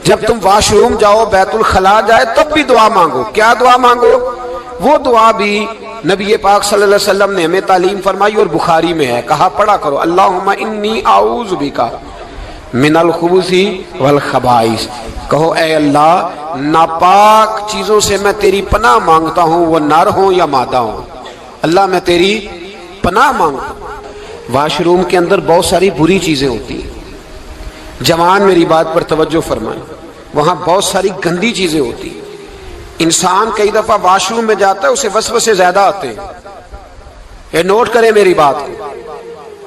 جب تم wash room جاؤ، بیت الخلا جائے، تب بھی دعا مانگو۔ کیا دعا مانگو؟ وہ دعا بھی نبی پاک صلی اللہ علیہ وسلم نے ہمیں تعلیم فرمائی اور بخاری میں ہے، کہا پڑھا کرو اللہم انی اعوذ بک من الخبث والخبائث۔ کہو اے اللہ ناپاک چیزوں سے میں تیری پناہ مانگتا ہوں، وہ نر ہوں یا مادہ ہوں، اللہ میں تیری پناہ مانگتا ہوں۔ واش روم کے اندر بہت ساری بری چیزیں ہوتی ہیں، جوان میری بات پر توجہ فرمائیں، وہاں بہت ساری گندی چیزیں ہوتی ہیں۔ انسان کئی دفعہ واش روم میں جاتا ہے، اسے وسوسے زیادہ آتے ہیں، یہ نوٹ کریں میری بات کو۔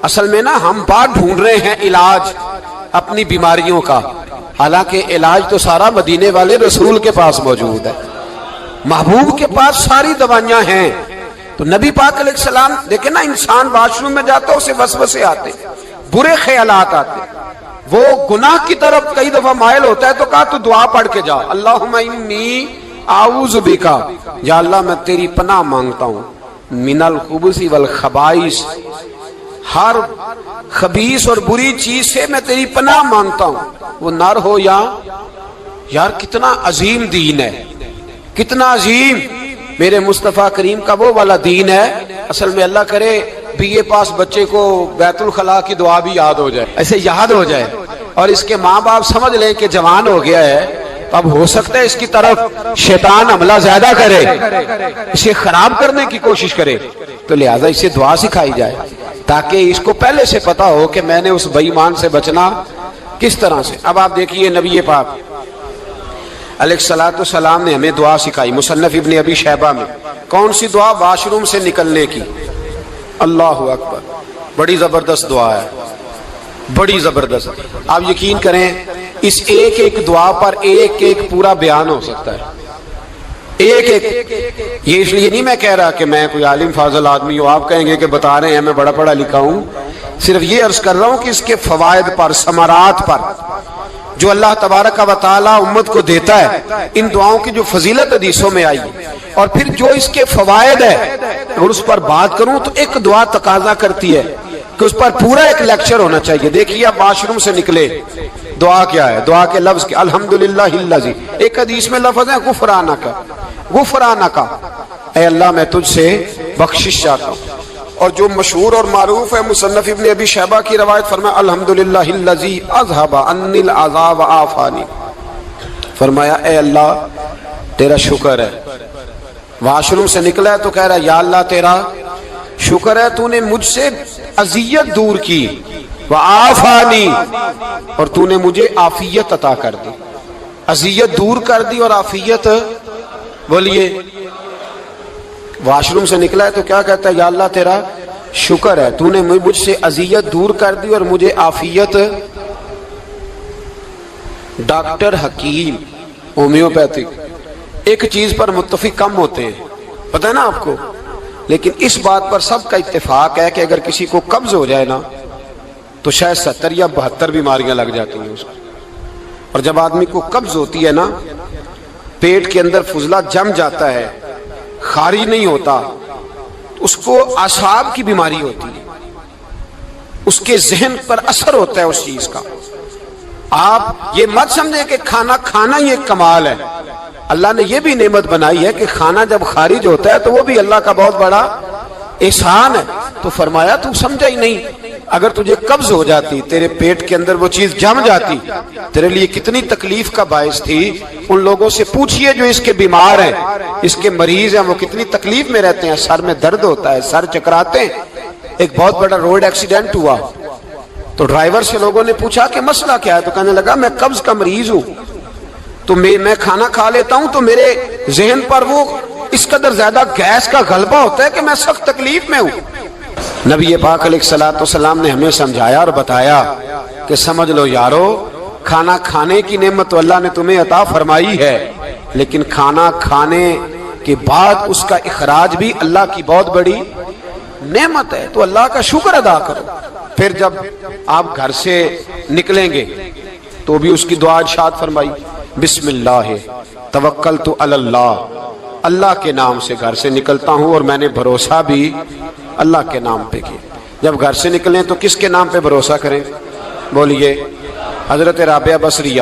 اصل میں نا ہم بات ڈھونڈ رہے ہیں علاج اپنی بیماریوں کا، حالانکہ علاج تو سارا مدینے والے رسول کے پاس موجود ہے، محبوب کے پاس ساری دوائیاں ہیں۔ تو نبی پاک علیہ السلام دیکھیں نا، انسان واش روم میں جاتا ہے اسے وسوسے آتے، برے خیالات آتے، وہ گناہ کی طرف کئی دفعہ مائل ہوتا ہے، تو کہا تو دعا پڑھ کے جا اللہم انی اعوذ بک، یا اللہ میں تیری پناہ مانگتا ہوں من الخبث والخبائث، ہر خبیث اور بری چیز سے میں تیری پناہ مانگتا ہوں، وہ نر ہو یا یار کتنا عظیم دین ہے، کتنا عظیم میرے مصطفیٰ کریم کا وہ والا دین ہے۔ اصل میں اللہ کرے بی اے پاس بچے کو بیت الخلا کی دعا بھی یاد ہو جائے، ایسے یاد ہو جائے، اور اس کے ماں باپ سمجھ لیں کہ جوان ہو گیا ہے، تو اب ہو سکتا ہے اس کی طرف شیطان حملہ زیادہ کرے، اسے خراب کرنے کی کوشش کرے، تو لہٰذا اسے دعا سکھائی جائے تاکہ اس کو پہلے سے پتا ہو کہ میں نے اس بے ایمان سے بچنا کس طرح سے۔ اب آپ دیکھیے نبی پاک علیہ السلام نے ہمیں دعا سکھائی، مصنف ابن ابی شیبہ میں۔ کون سی دعا؟ واش روم سے نکلنے کی۔ اللہ اکبر، بڑی زبردست دعا ہے، بڑی زبردست۔ آپ یقین کریں اس ایک ایک دعا پر ایک ایک پورا بیان ہو سکتا ہے، ایک ایک۔ یہ اس لیے نہیں میں کہہ رہا کہ میں کوئی عالم فاضل آدمی ہوں، آپ کہیں گے کہ بتا رہے ہیں میں بڑا پڑھا لکھا ہوں، صرف یہ عرض کر رہا ہوں کہ اس کے فوائد پر، ثمرات پر جو اللہ تبارک و تعالی امت کو دیتا ہے، ان دعاؤں کی جو فضیلت حدیثوں میں آئی، اور پھر جو اس کے فوائد ہے، اور اس پر بات کروں تو ایک دعا تقاضا کرتی ہے کہ اس پر پورا ایک لیکچر ہونا چاہیے۔ دیکھیے آپ واش روم سے نکلے، دعا کیا ہے؟ دعا کے لفظ کے الحمدللہ الذی، ایک حدیث میں لفظ ہے غفرانک، غفرانک، اے اللہ میں تجھ سے بخشش چاہتا ہوں۔ اور جو مشہور اور معروف ہے مصنف ابن ابی شیبہ کی روایت، فرمایا الحمدللہ الذی اذھب عنی العذاب وعافانی، فرمایا اے اللہ تیرا شکر ہے۔ واش روم سے نکلا ہے تو کہہ رہا ہے یا اللہ تیرا شکر ہے، تو نے مجھ سے اذیت دور کی، وعافانی، اور تو نے مجھے عافیت عطا کر دی، اذیت دور کر دی اور عافیت۔ بولیے واش روم سے نکلا ہے تو کیا کہتا ہے؟ یا اللہ تیرا شکر ہے، تو نے مجھ سے اذیت دور کر دی اور مجھے عافیت۔ ڈاکٹر حکیم ہومیوپیتھک ایک چیز پر متفق کم ہوتے ہیں، پتہ ہے نا آپ کو، لیکن اس بات پر سب کا اتفاق ہے کہ اگر کسی کو قبض ہو جائے نا تو شاید 70 یا 72 بیماریاں لگ جاتی ہیں اس کو۔ اور جب آدمی کو قبض ہوتی ہے نا، پیٹ کے اندر فضلہ جم جاتا ہے، خارج نہیں ہوتا، اس کو اعصاب کی بیماری ہوتی ہے، اس کے ذہن پر اثر ہوتا ہے اس چیز کا۔ آپ یہ مت سمجھیں کہ کھانا کھانا ہی ایک کمال ہے، اللہ نے یہ بھی نعمت بنائی ہے کہ کھانا جب خارج ہوتا ہے تو وہ بھی اللہ کا بہت بڑا احسان ہے۔ تو فرمایا تو سمجھا ہی نہیں، اگر تجھے قبض ہو جاتی، تیرے پیٹ کے اندر وہ چیز جم جاتی، تیرے لیے کتنی تکلیف کا باعث تھی۔ ان لوگوں سے پوچھئے جو اس کے بیمار ہیں، اس کے مریض ہیں، وہ کتنی تکلیف میں رہتے ہیں، سر میں درد ہوتا ہے، سر چکراتے ہیں۔ ایک بہت بڑا روڈ ایکسیڈنٹ ہوا تو ڈرائیور سے لوگوں نے پوچھا کہ مسئلہ کیا ہے، تو کہنے لگا میں قبض کا مریض ہوں، تو میں کھانا کھا لیتا ہوں تو میرے ذہن پر وہ اس قدر زیادہ گیس کا غلبہ ہوتا ہے کہ میں سخت تکلیف میں ہوں۔ نبی پاک علیہ السلام نے ہمیں سمجھایا اور بتایا کہ سمجھ لو یارو، کھانا کھانے کی نعمت تو اللہ نے تمہیں عطا فرمائی ہے، لیکن کھانا کھانے کے بعد اس کا اخراج بھی اللہ کی بہت بڑی نعمت ہے، تو اللہ کا شکر ادا کرو۔ پھر جب آپ گھر سے نکلیں گے تو بھی اس کی دعا ارشاد فرمائی، بسم اللہ توکلت علی اللہ، اللہ کے نام سے گھر سے نکلتا ہوں اور میں نے بھروسہ بھی اللہ کے نام پہ کیا۔ جب گھر سے نکلیں تو کس کے نام پہ بھروسہ کریں؟ بولیے حضرت رابعہ بصریہ